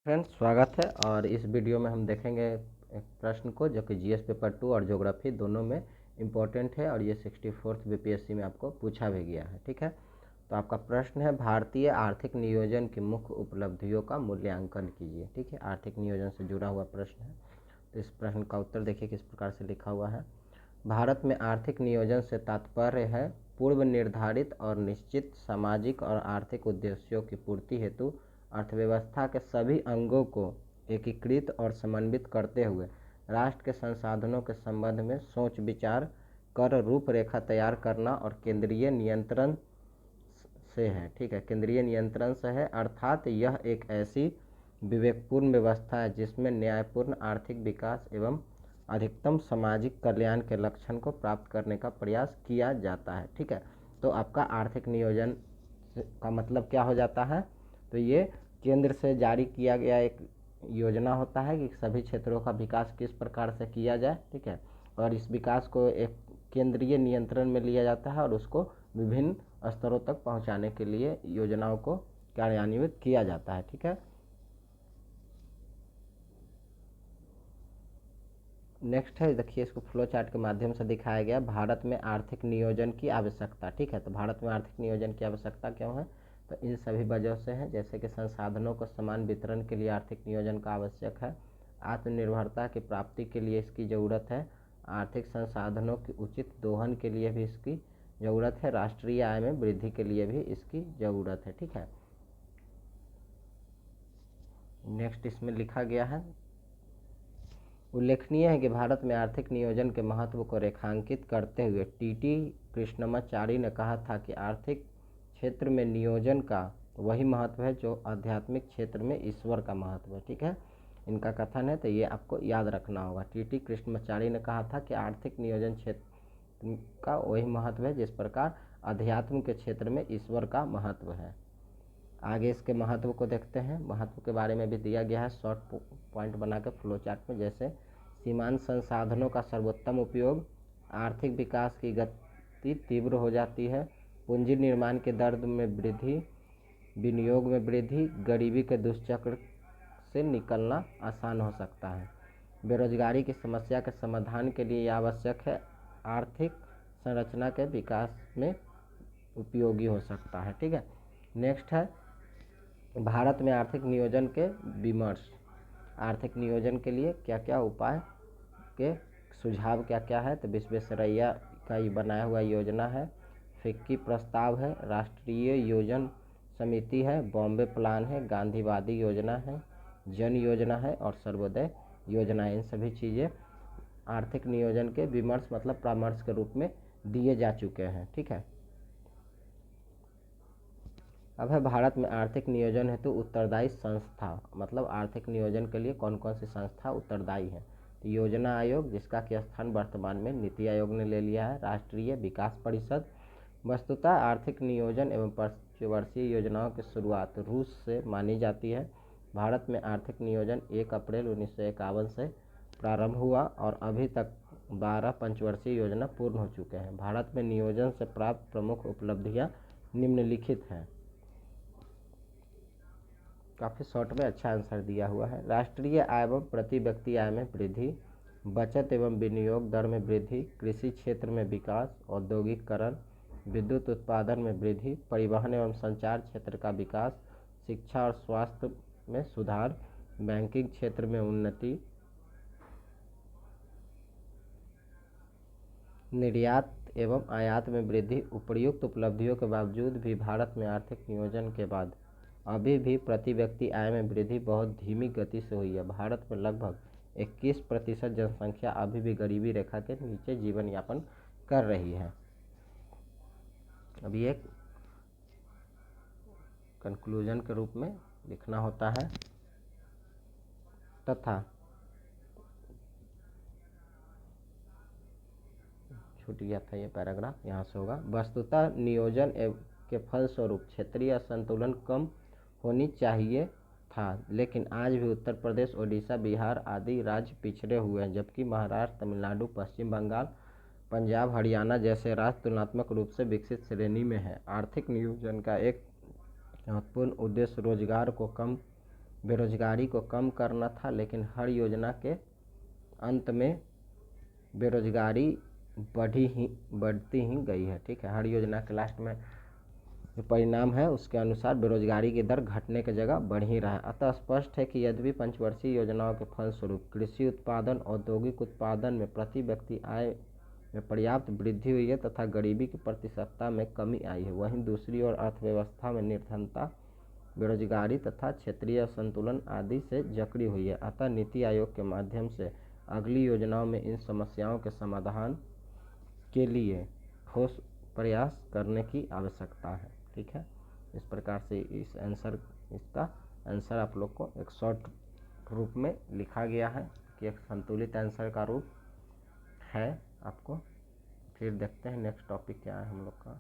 Friends, स्वागत है। और इस वीडियो में हम देखेंगे एक प्रश्न को जो कि जीएस पेपर 2 और ज्योग्राफी दोनों में इम्पोर्टेंट है और ये 64th बीपीएससी में आपको पूछा भी गया है। ठीक है, तो आपका प्रश्न है, भारतीय आर्थिक नियोजन की मुख्य उपलब्धियों का मूल्यांकन कीजिए। ठीक है, आर्थिक नियोजन से जुड़ा हुआ प्रश्न है। तो इस प्रश्न का उत्तर देखिए किस प्रकार से लिखा हुआ है। भारत में आर्थिक नियोजन से तात्पर्य है पूर्व निर्धारित और निश्चित सामाजिक और आर्थिक उद्देश्यों की पूर्ति हेतु अर्थव्यवस्था के सभी अंगों को एकीकृत और समन्वित करते हुए राष्ट्र के संसाधनों के संबंध में सोच विचार कर रूपरेखा तैयार करना और केंद्रीय नियंत्रण से है। ठीक है, केंद्रीय नियंत्रण से है, अर्थात यह एक ऐसी विवेकपूर्ण व्यवस्था है जिसमें न्यायपूर्ण आर्थिक विकास एवं अधिकतम सामाजिक कल्याण के लक्ष्य को प्राप्त करने का प्रयास किया जाता है। ठीक है, तो आपका आर्थिक नियोजन का मतलब क्या हो जाता है? तो ये केंद्र से जारी किया गया एक योजना होता है कि सभी क्षेत्रों का विकास किस प्रकार से किया जाए। ठीक है, और इस विकास को एक केंद्रीय नियंत्रण में लिया जाता है और उसको विभिन्न स्तरों तक पहुंचाने के लिए योजनाओं को कार्यान्वित किया जाता है। ठीक है, नेक्स्ट है, देखिए इसको फ्लो चार्ट के माध्यम से दिखाया गया। भारत में आर्थिक नियोजन की आवश्यकता। ठीक है, तो भारत में आर्थिक नियोजन की आवश्यकता क्यों है? तो इन सभी वजहों से है, जैसे कि संसाधनों को समान वितरण के लिए आर्थिक नियोजन का आवश्यक है, आत्मनिर्भरता की प्राप्ति के लिए इसकी ज़रूरत है, आर्थिक संसाधनों की उचित दोहन के लिए भी इसकी ज़रूरत है, राष्ट्रीय आय में वृद्धि के लिए भी इसकी ज़रूरत है। ठीक है, नेक्स्ट इसमें लिखा गया है, उल्लेखनीय है कि भारत में आर्थिक नियोजन के महत्व को रेखांकित करते हुए टीटी कृष्णमाचारी ने कहा था कि आर्थिक क्षेत्र में नियोजन का वही महत्व है जो आध्यात्मिक क्षेत्र में ईश्वर का महत्व है। ठीक है, इनका कथन है, तो ये आपको याद रखना होगा। टीटी कृष्णमाचारी ने कहा था कि आर्थिक नियोजन क्षेत्र का वही महत्व है जिस प्रकार अध्यात्म के क्षेत्र में ईश्वर का महत्व है। आगे इसके महत्व को देखते हैं। महत्व के बारे में भी दिया गया है शॉर्ट पॉइंट बना के फ्लो चार्ट में, जैसे सीमांत संसाधनों का सर्वोत्तम उपयोग, आर्थिक विकास की गति तीव्र हो जाती है, पूंजी निर्माण के दर में वृद्धि, विनियोग में वृद्धि, गरीबी के दुष्चक्र से निकलना आसान हो सकता है, बेरोजगारी की समस्या के समाधान के लिए यह आवश्यक है, आर्थिक संरचना के विकास में उपयोगी हो सकता है। ठीक है, नेक्स्ट है, भारत में आर्थिक नियोजन के विमर्श। आर्थिक नियोजन के लिए क्या क्या उपाय के सुझाव क्या क्या है? तो विश्वेश्वरैया का ये बनाया हुआ योजना है, फिक्की प्रस्ताव है, राष्ट्रीय योजना समिति है, बॉम्बे प्लान है, गांधीवादी योजना है, जन योजना है और सर्वोदय योजना है। इन सभी चीज़ें आर्थिक नियोजन के विमर्श मतलब परामर्श के रूप में दिए जा चुके हैं। ठीक है, अब है भारत में आर्थिक नियोजन हेतु उत्तरदायी संस्था, मतलब आर्थिक नियोजन के लिए कौन कौन सी संस्था उत्तरदायी है? तो योजना आयोग, जिसका कि स्थान वर्तमान में नीति आयोग ने ले लिया है, राष्ट्रीय विकास परिषद। वस्तुतः आर्थिक नियोजन एवं पंचवर्षीय योजनाओं की शुरुआत रूस से मानी जाती है। भारत में आर्थिक नियोजन 1 अप्रैल 1951 से प्रारंभ हुआ और अभी तक 12 पंचवर्षीय योजना पूर्ण हो चुके हैं। भारत में नियोजन से प्राप्त प्रमुख उपलब्धियां निम्नलिखित हैं। काफ़ी शॉर्ट में अच्छा आंसर दिया हुआ है। राष्ट्रीय आय एवं प्रति व्यक्ति आय में वृद्धि, बचत एवं विनियोग दर में वृद्धि, कृषि क्षेत्र में विकास, औद्योगिकरण, विद्युत उत्पादन में वृद्धि, परिवहन एवं संचार क्षेत्र का विकास, शिक्षा और स्वास्थ्य में सुधार, बैंकिंग क्षेत्र में उन्नति, निर्यात एवं आयात में वृद्धि। उपर्युक्त उपलब्धियों के बावजूद भी भारत में आर्थिक नियोजन के बाद अभी भी प्रति व्यक्ति आय में वृद्धि बहुत धीमी गति से हुई है। भारत में लगभग 21% जनसंख्या अभी भी गरीबी रेखा के नीचे जीवन यापन कर रही है। अभी एक कंक्लूजन के रूप में लिखना होता है, तथा छूट गया था ये पैराग्राफ, यहाँ से होगा। वस्तुतः नियोजन के फलस्वरूप क्षेत्रीय असंतुलन कम होनी चाहिए था, लेकिन आज भी उत्तर प्रदेश, ओडिशा, बिहार आदि राज्य पिछड़े हुए हैं, जबकि महाराष्ट्र, तमिलनाडु, पश्चिम बंगाल, पंजाब, हरियाणा जैसे राज्य तुलनात्मक रूप से विकसित श्रेणी में है। आर्थिक नियोजन का एक महत्वपूर्ण उद्देश्य रोजगार को कम बेरोजगारी को कम करना था, लेकिन हर योजना के अंत में बेरोजगारी बढ़ती ही गई है। ठीक है, हर योजना के लास्ट में जो परिणाम है उसके अनुसार बेरोजगारी की दर घटने की जगह बढ़ ही रहा है। अतः स्पष्ट है कि यद्यपि पंचवर्षीय योजनाओं के फलस्वरूप कृषि उत्पादन, औद्योगिक उत्पादन में प्रति व्यक्ति आय में पर्याप्त वृद्धि हुई है तथा गरीबी की प्रतिशतता में कमी आई है, वहीं दूसरी ओर अर्थव्यवस्था में निर्धनता, बेरोजगारी तथा क्षेत्रीय असंतुलन आदि से जकड़ी हुई है। अतः नीति आयोग के माध्यम से अगली योजनाओं में इन समस्याओं के समाधान के लिए ठोस प्रयास करने की आवश्यकता है। ठीक है, इस प्रकार से इसका आंसर आप लोग को एक शॉर्ट रूप में लिखा गया है कि एक संतुलित आंसर का रूप है आपको। फिर देखते हैं नेक्स्ट टॉपिक क्या है हम लोग का।